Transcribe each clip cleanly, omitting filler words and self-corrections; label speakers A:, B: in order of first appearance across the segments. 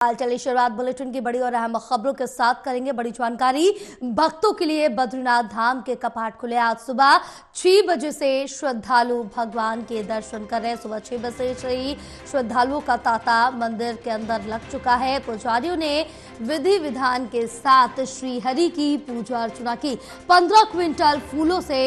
A: चलिए शुरुआत बुलेटिन की बड़ी और अहम खबरों के साथ करेंगे। बड़ी जानकारी, भक्तों के लिए बद्रीनाथ धाम के कपाट खुले। आज सुबह 6 बजे से श्रद्धालु भगवान के दर्शन कर रहे हैं। सुबह 6 बजे से ही श्रद्धालुओं का तांता मंदिर के अंदर लग चुका है। पुजारियों ने विधि विधान के साथ श्री हरि की पूजा अर्चना की। 15 क्विंटल फूलों से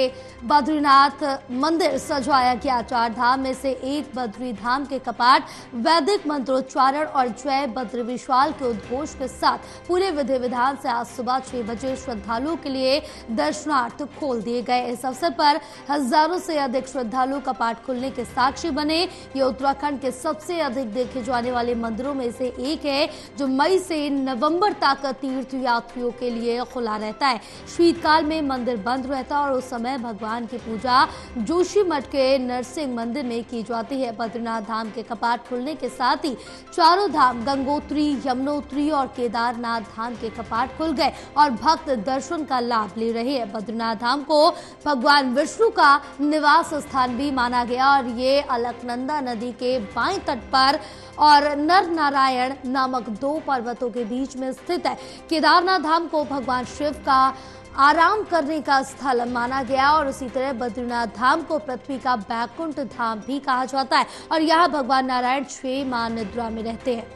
A: बद्रीनाथ मंदिर सजाया गया। 4 धाम में से एक बद्री धाम के कपाट वैदिक मंत्रोच्चारण और जय बद्री विशाल के उद्घोष के साथ पूरे विधि विधान से आज सुबह 6 बजे श्रद्धालुओं के लिए दर्शनार्थ खोल दिए गए। इस अवसर पर हजारों से अधिक श्रद्धालु कपाट खुलने के साक्षी बने। ये उत्तराखंड के सबसे अधिक देखे जाने वाले मंदिरों में से एक है, जो मई से नवंबर तक तीर्थ यात्रियों के लिए खुला रहता है। शीतकाल में मंदिर बंद रहता है और उस समय भगवान की पूजा जोशीमठ के नरसिंह मंदिर में की जाती है। बद्रीनाथ धाम के कपाट खुलने के साथ ही चारों धाम गंगोत्री, यमुनोत्री और केदारनाथ धाम के कपाट खुल गए और भक्त दर्शन का लाभ ले रहे हैं। बद्रीनाथ धाम को भगवान विष्णु का निवास स्थान भी माना गया और ये अलकनंदा नदी के बाएं तट पर और नर नारायण नामक 2 पर्वतों के बीच में स्थित है। केदारनाथ धाम को भगवान शिव का आराम करने का स्थल माना गया और उसी तरह बद्रीनाथ धाम को पृथ्वी का बैकुंठ धाम भी कहा जाता है और यहाँ भगवान नारायण 6 माह निद्रा में रहते हैं।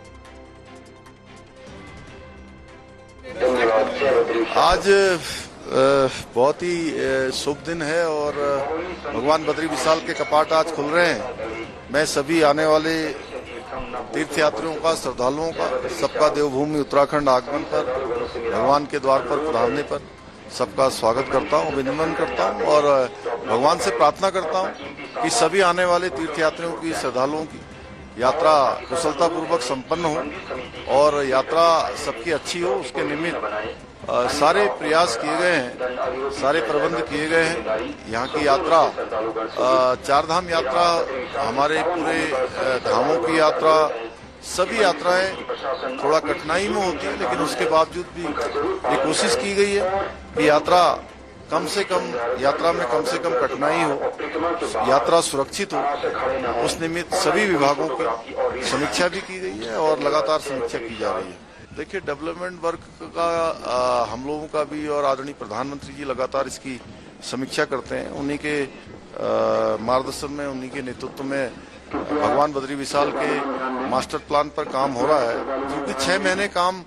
B: आज बहुत ही शुभ दिन है और भगवान बद्री विशाल के कपाट आज खुल रहे हैं। मैं सभी आने वाले तीर्थयात्रियों का, श्रद्धालुओं का, सबका देवभूमि उत्तराखंड आगमन पर, भगवान के द्वार पर पधारने पर सबका स्वागत करता हूं, अभिनंदन करता हूं और भगवान से प्रार्थना करता हूं कि सभी आने वाले तीर्थयात्रियों की, श्रद्धालुओं की यात्रा कुशलतापूर्वक संपन्न हो और यात्रा सबकी अच्छी हो। उसके निमित्त सारे प्रयास किए गए हैं, सारे प्रबंध किए गए हैं। यहाँ की यात्रा 4 धाम यात्रा, हमारे पूरे धामों की यात्रा, सभी यात्राएं थोड़ा कठिनाई में होती है, लेकिन उसके बावजूद भी ये कोशिश की गई है कि यात्रा में कम से कम कठिनाई हो, यात्रा सुरक्षित हो। उस निमित्त सभी विभागों की समीक्षा भी की गई है और लगातार समीक्षा की जा रही है। देखिए, डेवलपमेंट वर्क का हम लोगों का भी और आदरणीय प्रधानमंत्री जी लगातार इसकी समीक्षा करते हैं। उन्हीं के मार्गदर्शन में, उन्हीं के नेतृत्व में भगवान बद्री विशाल के मास्टर प्लान पर काम हो रहा है। क्योंकि 6 महीने काम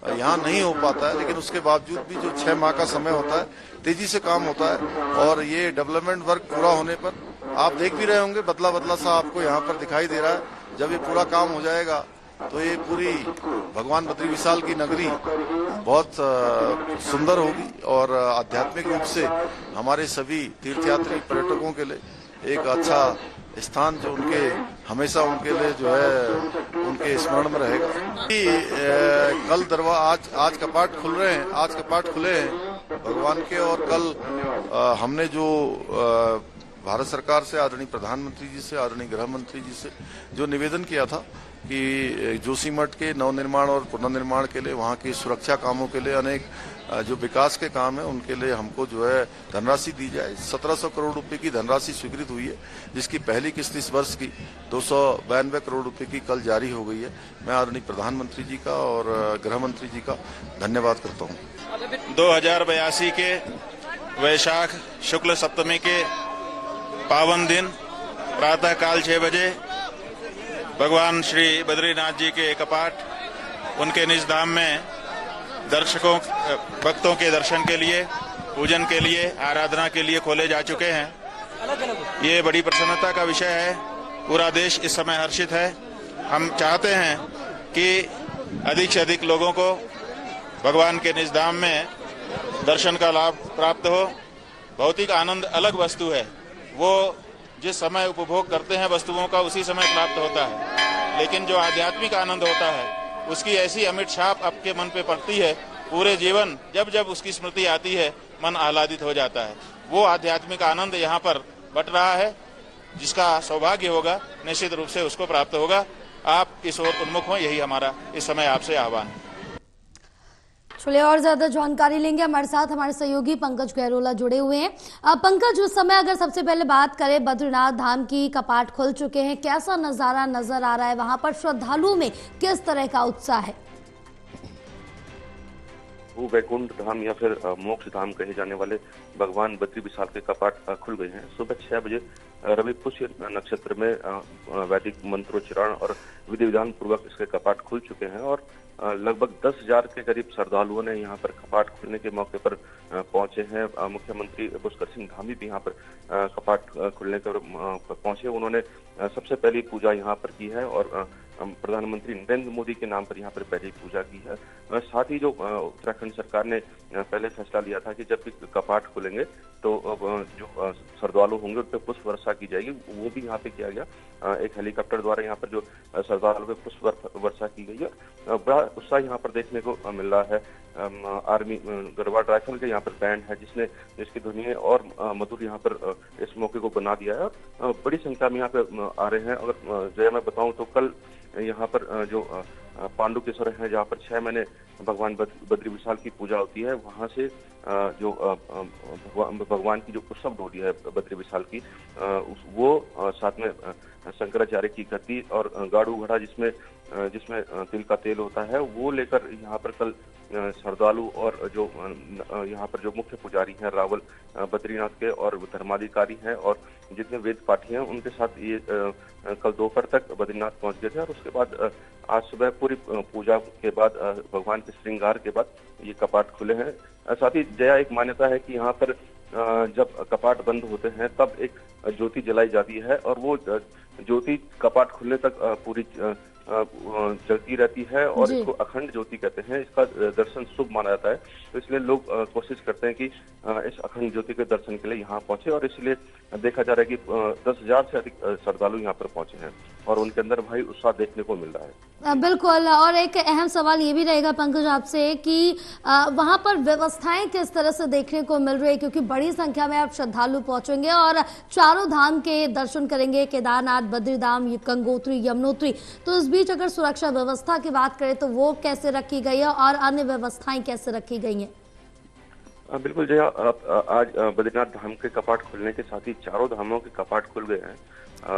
B: यहाँ नहीं हो पाता है, लेकिन उसके बावजूद भी जो 6 माह का समय होता है, तेजी से काम होता है और ये डेवलपमेंट वर्क पूरा होने पर आप देख भी रहे होंगे, बदला सा आपको यहाँ पर दिखाई दे रहा है। जब ये पूरा काम हो जाएगा तो ये पूरी भगवान बद्री विशाल की नगरी बहुत सुंदर होगी और आध्यात्मिक रूप से हमारे सभी तीर्थयात्री पर्यटकों के लिए एक अच्छा स्थान, जो हमेशा उनके लिए जो है उनके स्मरण में रहेगा। कल आज कपाट खुल रहे हैं, आज कपाट खुले हैं भगवान के और कल हमने जो भारत सरकार से, आदरणीय प्रधानमंत्री जी से, आदरणीय गृह मंत्री जी से जो निवेदन किया था कि जोशीमठ के नवनिर्माण और पुनर्निर्माण के लिए, वहाँ की सुरक्षा कामों के लिए, अनेक जो विकास के काम है उनके लिए हमको जो है धनराशि दी जाए। 1700 करोड़ रुपए की धनराशि स्वीकृत हुई है, जिसकी पहली किस्त इस वर्ष की 292 करोड़ रुपए की कल जारी हो गई है। मैं आदरणीय प्रधानमंत्री जी का और गृह मंत्री जी का धन्यवाद करता हूँ।
C: 2082 के वैशाख शुक्ल सप्तमी के पावन दिन प्रातः काल 6 बजे भगवान श्री बद्रीनाथ जी के कपाट उनके निज धाम में दर्शकों, भक्तों के दर्शन के लिए, पूजन के लिए, आराधना के लिए खोले जा चुके हैं। ये बड़ी प्रसन्नता का विषय है। पूरा देश इस समय हर्षित है। हम चाहते हैं कि अधिक से अधिक लोगों को भगवान के निज धाम में दर्शन का लाभ प्राप्त हो। भौतिक आनंद अलग वस्तु है, वो जिस समय उपभोग करते हैं वस्तुओं का उसी समय प्राप्त होता है, लेकिन जो आध्यात्मिक आनंद होता है उसकी ऐसी अमिट छाप आपके मन पे पड़ती है, पूरे जीवन जब जब उसकी स्मृति आती है मन आह्लादित हो जाता है। वो आध्यात्मिक आनंद यहाँ पर बट रहा है। जिसका सौभाग्य होगा निश्चित रूप से उसको प्राप्त होगा। आप इस ओर उन्मुख हो, यही हमारा इस समय आपसे आह्वान है।
A: चलिए और ज्यादा जानकारी लेंगे। हमारे साथ हमारे सहयोगी पंकज गहरोला जुड़े हुए हैं। पंकज, उस समय अगर सबसे पहले बात करें, बद्रीनाथ धाम की कपाट खुल चुके हैं, कैसा नजारा नजर आ रहा है वहां पर? श्रद्धालुओं में किस तरह का उत्साह है?
D: वो वैकुंठ धाम या फिर मोक्ष धाम कहे जाने वाले भगवान बद्री विशाल के कपाट खुल गए हैं। सुबह 6 बजे रवि पुष्य नक्षत्र में वैदिक मंत्रोच्चारण और विधि विधान पूर्वक इसके कपाट खुल चुके हैं और लगभग 10,000 के करीब श्रद्धालुओं ने यहाँ पर कपाट खुलने के मौके पर पहुंचे हैं। मुख्यमंत्री पुष्कर सिंह धामी भी यहाँ पर कपाट खुलने पर पहुंचे। उन्होंने सबसे पहली पूजा यहाँ पर की है और प्रधानमंत्री नरेंद्र मोदी के नाम पर यहाँ पर पहली पूजा की है। साथ ही जो उत्तराखंड सरकार ने पहले फैसला लिया था कि जब भी कपाट खुलेंगे तो जो श्रद्धालु होंगे उन पर पुष्प वर्षा की जाएगी, वो भी यहाँ पे किया गया। एक हेलीकॉप्टर द्वारा यहाँ पर जो श्रद्धालु पे पुष्प वर्षा की गई है। बड़ा उत्साह यहाँ पर देखने को मिल रहा है। आर्मी गढ़वाल राइफल के यहाँ पर बैंड है जिसकी ध्वनि और मधुर यहाँ पर इस मौके को बना दिया है और बड़ी संख्या में यहाँ पे आ रहे हैं। अगर जय मैं बताऊं तो कल यहाँ पर जो पांडुकेश्वर है जहाँ पर 6 महीने भगवान बद्री विशाल की पूजा होती है, वहाँ से जो भगवान की जो उत्सव डोली है बद्री विशाल की, वो साथ में शंकराचार्य की गद्दी और गाड़ू घड़ा जिसमें तिल का तेल होता है, वो लेकर यहाँ पर कल श्रद्धालु और जो यहाँ पर जो मुख्य पुजारी हैं रावल बद्रीनाथ के और धर्माधिकारी हैं और जितने वेद पाठी हैं उनके साथ ये कल दोपहर तक बद्रीनाथ पहुंच गए थे और उसके बाद आज सुबह पूरी पूजा के बाद भगवान के श्रृंगार के बाद ये कपाट खुले हैं। साथ ही जया एक मान्यता है कि यहाँ पर जब कपाट बंद होते हैं तब एक ज्योति जलाई जाती है और वो ज्योति कपाट खुलने तक पूरी जलती रहती है और इसको अखंड ज्योति कहते हैं। इसका दर्शन शुभ माना जाता है, तो इसलिए लोग कोशिश करते हैं कि इस अखंड ज्योति के दर्शन के लिए यहाँ पहुंचे और इसलिए देखा जा रहा है कि 10,000 से अधिक श्रद्धालु यहाँ पर पहुंचे हैं और उनके अंदर भाई उत्साह देखने को मिल रहा है।
A: बिल्कुल। और एक अहम सवाल ये भी रहेगा पंकज आपसे कि वहां पर व्यवस्थाएं किस तरह से देखने को मिल रही है, क्योंकि बड़ी संख्या में आप श्रद्धालु पहुंचेंगे और चारों धाम के दर्शन करेंगे, केदारनाथ, बद्रीधाम, गंगोत्री, यमुनोत्री। तो इस बीच अगर सुरक्षा व्यवस्था की बात करें तो वो कैसे रखी गई है और अन्य व्यवस्थाएं कैसे रखी गई हैं?
D: बिल्कुल जया, आज बद्रीनाथ धाम के कपाट खुलने के साथ ही चारों धामों के कपाट खुल गए हैं।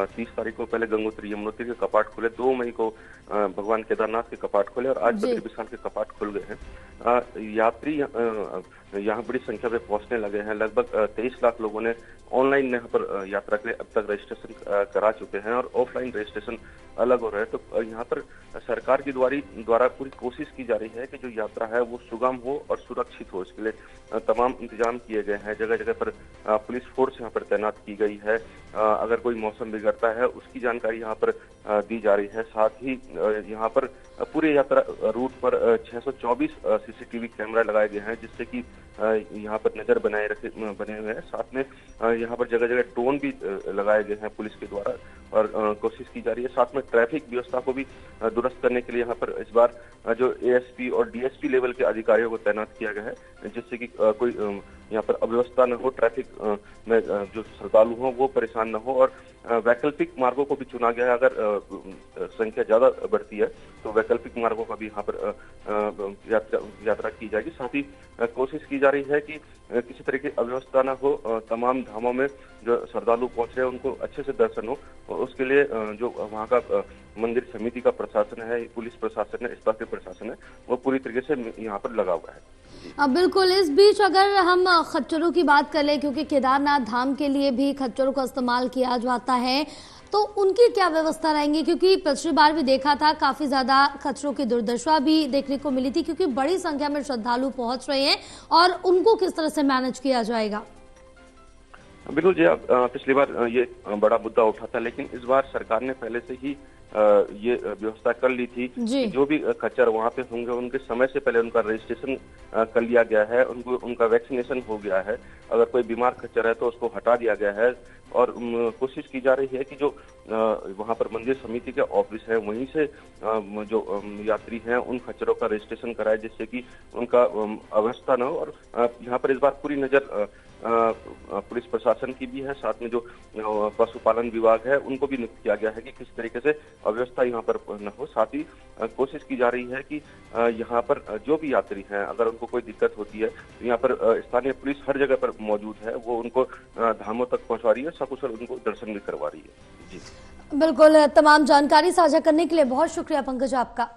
D: 30 तारीख को पहले गंगोत्री यमुनोत्री के कपाट खुले, 2 मई को भगवान केदारनाथ के कपाट खुले और आज बद्री विशाल के कपाट खुल गए हैं। यात्री यहाँ बड़ी संख्या में पहुंचने लगे हैं। लगभग 23 लाख लोगों ने ऑनलाइन यहाँ पर यात्रा के लिए अब तक रजिस्ट्रेशन करा चुके हैं और ऑफलाइन रजिस्ट्रेशन अलग हो रहा है। तो यहाँ पर सरकार की द्वारा पूरी कोशिश की जा रही है कि जो यात्रा है वो सुगम हो और सुरक्षित हो। इसके लिए तमाम इंतजाम किए गए हैं। जगह जगह पर पुलिस फोर्स यहाँ पर तैनात की गई है। अगर कोई मौसम बिगड़ता है उसकी जानकारी यहाँ पर दी जा रही है। साथ ही यहाँ पर पूरे यात्रा रूट पर 624 सीसीटीवी कैमरा लगाए गए हैं जिससे कि यहाँ पर नजर बने हुए हैं। साथ में यहाँ पर जगह जगह ड्रोन भी लगाए गए हैं पुलिस के द्वारा और कोशिश की जा रही है। साथ में ट्रैफिक व्यवस्था को भी दुरुस्त करने के लिए यहाँ पर इस बार जो एएसपी और डीएसपी लेवल के अधिकारियों को तैनात किया गया है जिससे कि कोई यहाँ पर अव्यवस्था न हो, ट्रैफिक में जो श्रद्धालु हों वो परेशान न हो और वैकल्पिक मार्गों को भी चुना गया है। अगर संख्या ज्यादा बढ़ती है तो वैकल्पिक मार्गों का भी यहाँ पर यात्रा की जाएगी। साथ ही कोशिश की जा रही है कि किसी तरह की अव्यवस्था न हो। तमाम धामों में जो श्रद्धालु पहुंच रहे हैं उनको अच्छे से दर्शन हो, उसके लिए जो वहाँ का मंदिर समिति का प्रशासन है, पुलिस प्रशासन है, स्थानीय प्रशासन है, वो पूरी तरीके से यहाँ पर लगा हुआ है।
A: बिल्कुल। इस बीच अगर हम खच्चरों की बात कर ले, क्योंकि केदारनाथ धाम के लिए भी खच्चरों का इस्तेमाल किया जाता है, तो उनकी क्या व्यवस्था रहेंगी? क्योंकि पिछली बार भी देखा था काफी ज्यादा खच्चरों की दुर्दशा भी देखने को मिली थी, क्योंकि बड़ी संख्या में श्रद्धालु पहुंच रहे हैं और उनको किस तरह से मैनेज किया जाएगा?
D: बिल्कुल जी, पिछली बार ये बड़ा मुद्दा उठा था, लेकिन इस बार सरकार ने पहले से ही ये व्यवस्था कर ली थी कि जो भी खच्चर वहाँ पे होंगे उनके समय से पहले उनका रजिस्ट्रेशन कर लिया गया है, उनका वैक्सीनेशन हो गया है। अगर कोई बीमार खच्चर है तो उसको हटा दिया गया है और कोशिश की जा रही है कि जो वहाँ पर मंदिर समिति के ऑफिस है वहीं से जो यात्री हैं उन खच्चरों का रजिस्ट्रेशन कराए जिससे कि उनका अवस्था न हो। और यहाँ पर इस बार पूरी नजर पुलिस प्रशासन की भी है, साथ में जो पशुपालन विभाग है उनको भी नियुक्त किया गया है कि किस तरीके से अव्यवस्था यहाँ पर न हो। साथ ही कोशिश की जा रही है कि यहाँ पर जो भी यात्री हैं, अगर उनको कोई दिक्कत होती है तो यहाँ पर स्थानीय पुलिस हर जगह पर मौजूद है, वो उनको धामों तक पहुंचा रही है, सकुशल उनको दर्शन भी करवा रही है। जी
A: बिल्कुल, तमाम जानकारी साझा करने के लिए बहुत शुक्रिया पंकज आपका।